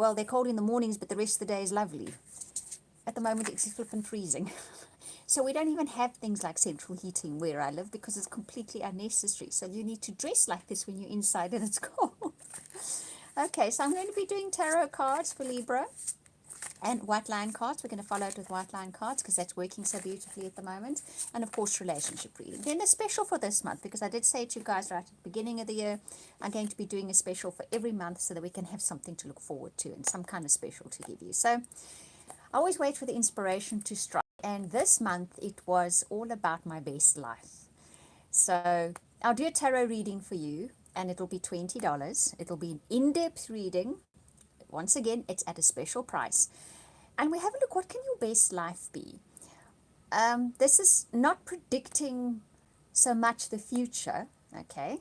well, they're cold in the mornings, but the rest of the day is lovely. At the moment, it's flipping freezing. So we don't even have things like central heating where I live because it's completely unnecessary. So you need to dress like this when you're inside and it's cold. Okay, so I'm going to be doing tarot cards for Libra and white line cards. We're going to follow it with white line cards because that's working so beautifully at the moment. And of course, relationship reading. Then a special for this month, because I did say to you guys right at the beginning of the year, I'm going to be doing a special for every month so that we can have something to look forward to and some kind of special to give you. So I always wait for the inspiration to strike. And this month, it was all about my best life. So I'll do a tarot reading for you, and it'll be $20. It'll be an in-depth reading. Once again, it's at a special price. And we have a look, what can your best life be? This is not predicting so much the future, okay?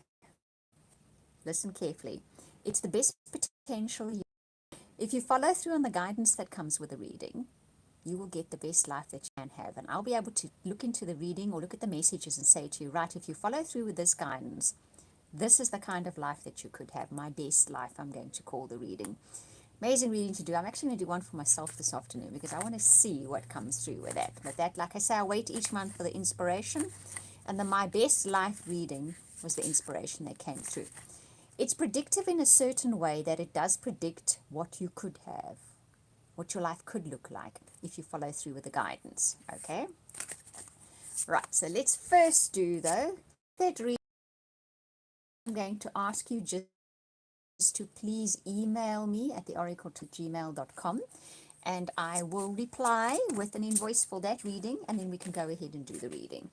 Listen carefully. It's the best potential. If you follow through on the guidance that comes with the reading, you will get the best life that you can have. And I'll be able to look into the reading or look at the messages and say to you, right, if you follow through with this guidance, this is the kind of life that you could have. My best life, I'm going to call the reading. Amazing reading to do. I'm actually going to do one for myself this afternoon because I want to see what comes through with that. But that, like I say, I wait each month for the inspiration. And the My Best Life reading was the inspiration that came through. It's predictive in a certain way that it does predict what you could have, what your life could look like if you follow through with the guidance. Okay? Right, so let's first do, though, that reading. I'm going to ask you just to please email me at theoracletimes@gmail.com, and I will reply with an invoice for that reading, and then we can go ahead and do the reading.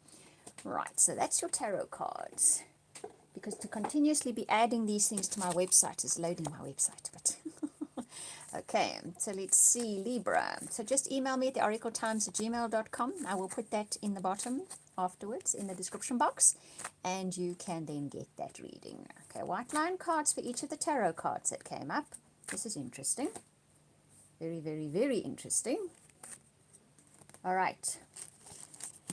Right, so that's your tarot cards. Because to continuously be adding these things to my website is loading my website. But okay, so let's see, Libra. So just email me at theoracletimes@gmail.com. I will put that in the bottom afterwards in the description box, and you can then get that reading. Okay, white line cards for each of the tarot cards that came up. This is interesting. Very, very, very interesting. All right.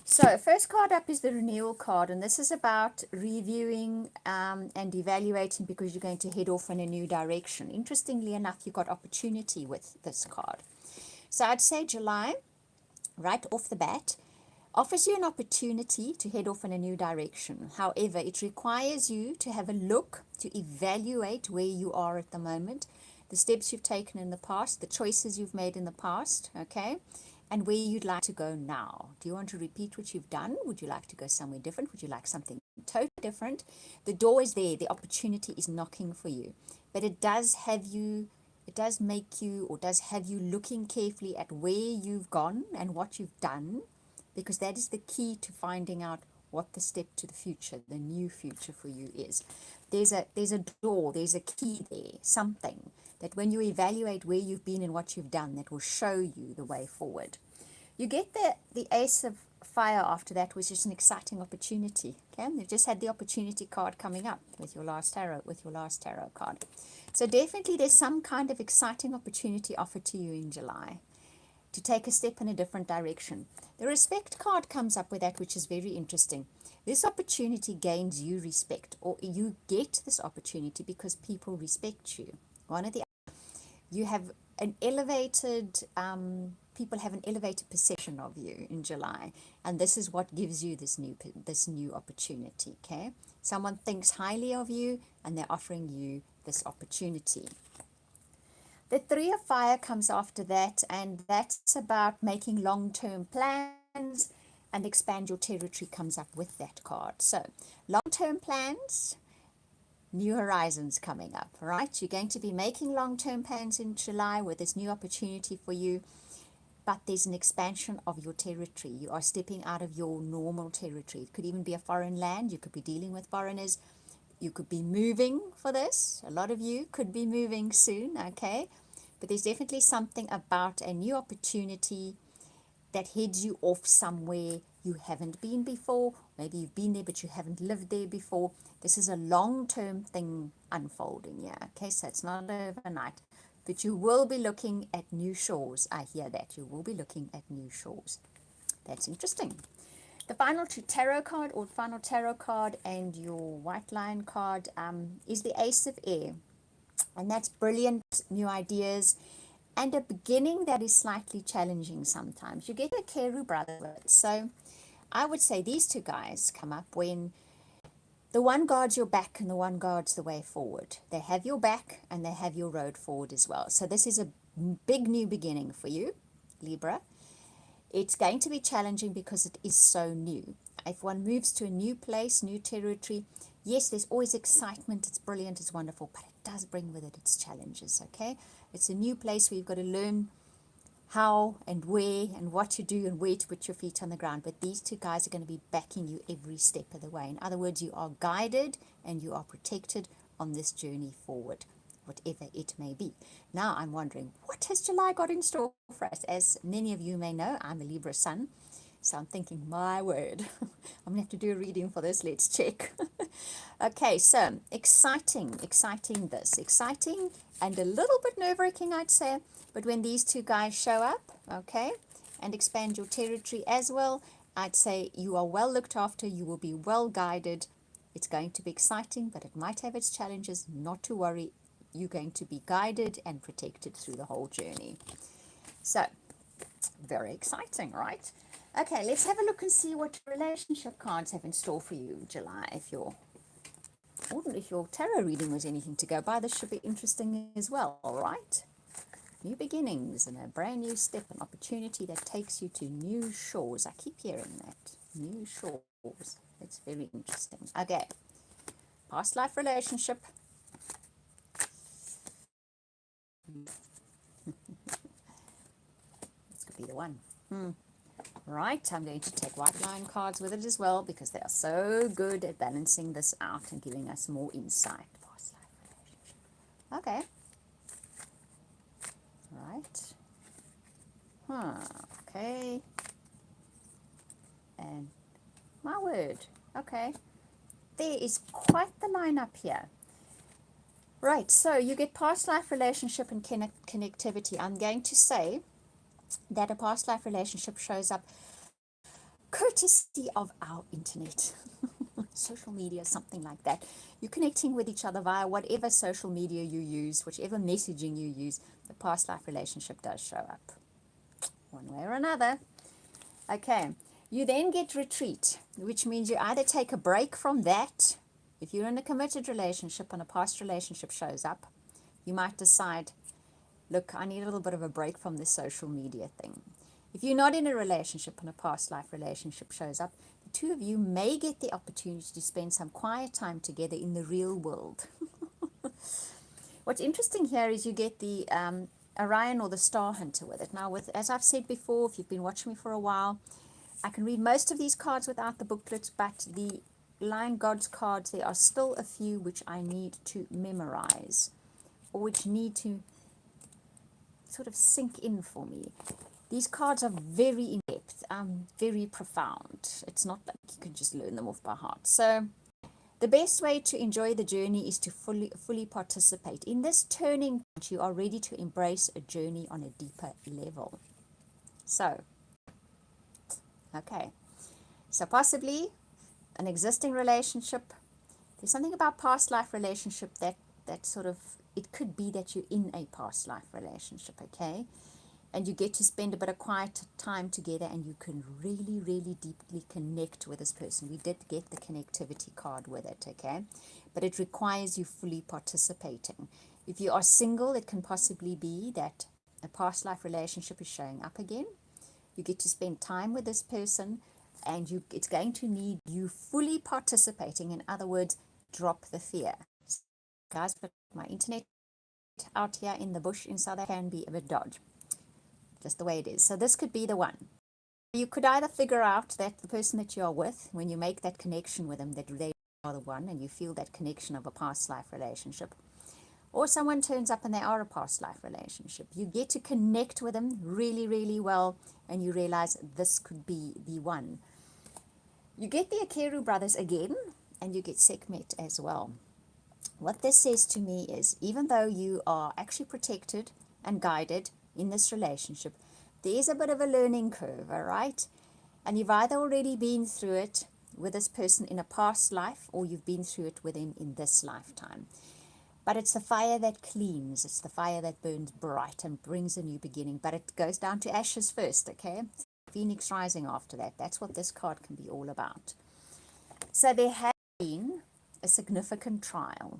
So first card up is the renewal card, and this is about reviewing and evaluating because you're going to head off in a new direction. Interestingly enough, you got opportunity with this card. So I'd say July, right off the bat, offers you an opportunity to head off in a new direction. However, it requires you to have a look, to evaluate where you are at the moment, the steps you've taken in the past, the choices you've made in the past, okay? And where you'd like to go now. Do you want to repeat what you've done? Would you like to go somewhere different? Would you like something totally different? The door is there. The opportunity is knocking for you. But it does have you, it does make you, or does have you looking carefully at where you've gone and what you've done, because that is the key to finding out what the step to the future, the new future for you is. There's a door, there's a key there, something that when you evaluate where you've been and what you've done, that will show you the way forward. You get the Ace of Fire after that, which is an exciting opportunity. Okay, you've just had the opportunity card coming up with your last tarot card. So definitely there's some kind of exciting opportunity offered to you in July to take a step in a different direction. The respect card comes up with that, which is very interesting. This opportunity gains you respect, or you get this opportunity because people respect you. One of the you have an elevated people have an elevated perception of you in July, and this is what gives you this new opportunity. Okay, someone thinks highly of you and they're offering you this opportunity. The Three of Fire comes after that, and that's about making long-term plans, and expand your territory comes up with that card. So long-term plans, new horizons coming up, right? You're going to be making long-term plans in July with this new opportunity for you, but there's an expansion of your territory. You are stepping out of your normal territory. It could even be a foreign land. You could be dealing with foreigners. You could be moving for this. A lot of you could be moving soon, okay? But there's definitely something about a new opportunity that heads you off somewhere you haven't been before. Maybe you've been there, but you haven't lived there before. This is a long-term thing unfolding here, okay? So it's not overnight. But you will be looking at new shores. I hear that. You will be looking at new shores. That's interesting. The final tarot card, or final tarot card, and your white line card is the Ace of Air. And that's brilliant, new ideas, and a beginning that is slightly challenging sometimes. You get a Keru brother with it. So I would say these two guys come up when the one guards your back and the one guards the way forward. They have your back and they have your road forward as well. So this is a big new beginning for you, Libra. It's going to be challenging because it is so new. If one moves to a new place, new territory, yes, there's always excitement. It's brilliant. It's wonderful. But it does bring with it its challenges, okay? It's a new place where you've got to learn how and where and what to do and where to put your feet on the ground. But these two guys are going to be backing you every step of the way. In other words, you are guided and you are protected on this journey forward, whatever it may be. Now I'm wondering, what has July got in store for us? As many of you may know, I'm a Libra sun. So I'm thinking, my word, I'm going to have to do a reading for this. Let's check. Okay, so exciting and a little bit nerve-wracking, I'd say. But when these two guys show up, okay, and expand your territory as well, I'd say you are well looked after, you will be well guided. It's going to be exciting, but it might have its challenges. Not to worry, you're going to be guided and protected through the whole journey. So, very exciting, right? Okay, let's have a look and see what relationship cards have in store for you in July. If your tarot reading was anything to go by, this should be interesting as well, all right? New beginnings and a brand new step, an opportunity that takes you to new shores. I keep hearing that. New shores. It's very interesting. Okay. Past life relationship. This could be the one. Right, I'm going to take white line cards with it as well because they are so good at balancing this out and giving us more insight. Past life relationship. Okay. Right. Okay. And my word. Okay. There is quite the lineup here. Right, so you get past life relationship and connectivity. I'm going to say that a past life relationship shows up courtesy of our internet, social media, something like that. You're connecting with each other via whatever social media you use, whichever messaging you use, the past life relationship does show up one way or another. Okay, you then get retreat, which means you either take a break from that. If you're in a committed relationship and a past relationship shows up, you might decide, look, I need a little bit of a break from this social media thing. If you're not in a relationship and a past life relationship shows up, the two of you may get the opportunity to spend some quiet time together in the real world. What's interesting here is you get the Orion or the Star Hunter with it. Now, as I've said before, if you've been watching me for a while, I can read most of these cards without the booklets, but the Lion Gods cards, there are still a few which I need to memorize or which need to sort of sink in for me. These cards are very in-depth, very profound. It's not like you can just learn them off by heart. So the best way to enjoy the journey is to fully participate. In this turning point, you are ready to embrace a journey on a deeper level. So, okay. So possibly an existing relationship. There's something about past life relationship that sort of, it could be that you're in a past life relationship, okay? And you get to spend a bit of quiet time together and you can really, really deeply connect with this person. We did get the connectivity card with it, okay? But it requires you fully participating. If you are single, it can possibly be that a past life relationship is showing up again. You get to spend time with this person and it's going to need you fully participating. In other words, drop the fear. Guys, but my internet out here in the bush in South Africa can be a bit dodgy. Just the way it is. So this could be the one. You could either figure out that the person that you are with, when you make that connection with them, that they are the one and you feel that connection of a past life relationship, or someone turns up and they are a past life relationship. You get to connect with them really, really well and you realize this could be the one. You get the Akeru brothers again and you get Sekhmet as well. What this says to me is, even though you are actually protected and guided in this relationship, there is a bit of a learning curve, all right? And you've either already been through it with this person in a past life or you've been through it with him in this lifetime. But it's the fire that cleans. It's the fire that burns bright and brings a new beginning. But it goes down to ashes first, okay? Phoenix rising after that. That's what this card can be all about. So there has been a significant trial,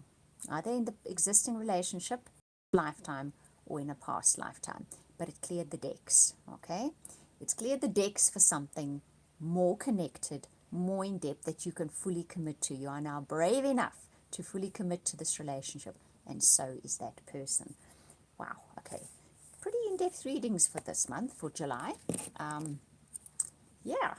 either in the existing relationship, lifetime, or in a past lifetime. But it cleared the decks, okay? It's cleared the decks for something more connected, more in depth that you can fully commit to. You are now brave enough to fully commit to this relationship, and so is that person. Wow, okay. Pretty in-depth readings for this month, for July. Yeah,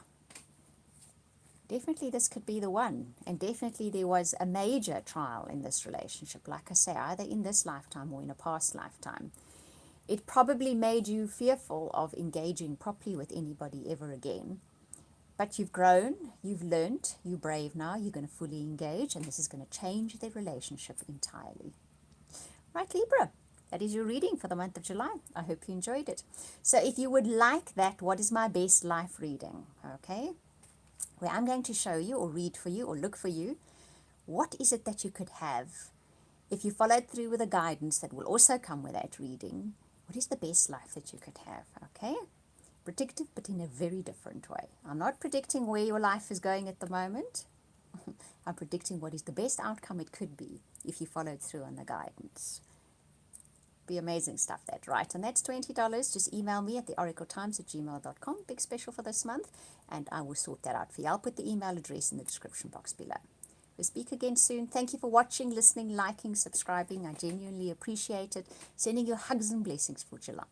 definitely this could be the one. And definitely there was a major trial in this relationship, like I say, either in this lifetime or in a past lifetime. It probably made you fearful of engaging properly with anybody ever again. But you've grown, you've learned, you're brave now, you're going to fully engage, and this is going to change the relationship entirely. Right, Libra, that is your reading for the month of July. I hope you enjoyed it. So if you would like that, what is my best life reading? Okay, where I'm going to show you or read for you or look for you, what is it that you could have if you followed through with the guidance that will also come with that reading. What is the best life that you could have? Okay, predictive, but in a very different way. I'm not predicting where your life is going at the moment. I'm predicting what is the best outcome it could be if you followed through on the guidance. Be amazing stuff, that, right? And that's $20. Just email me at theoracletimes@gmail.com. Big special for this month, and I will sort that out for you. I'll put the email address in the description box below. We'll speak again soon. Thank you for watching, listening, liking, subscribing. I genuinely appreciate it. Sending you hugs and blessings for July.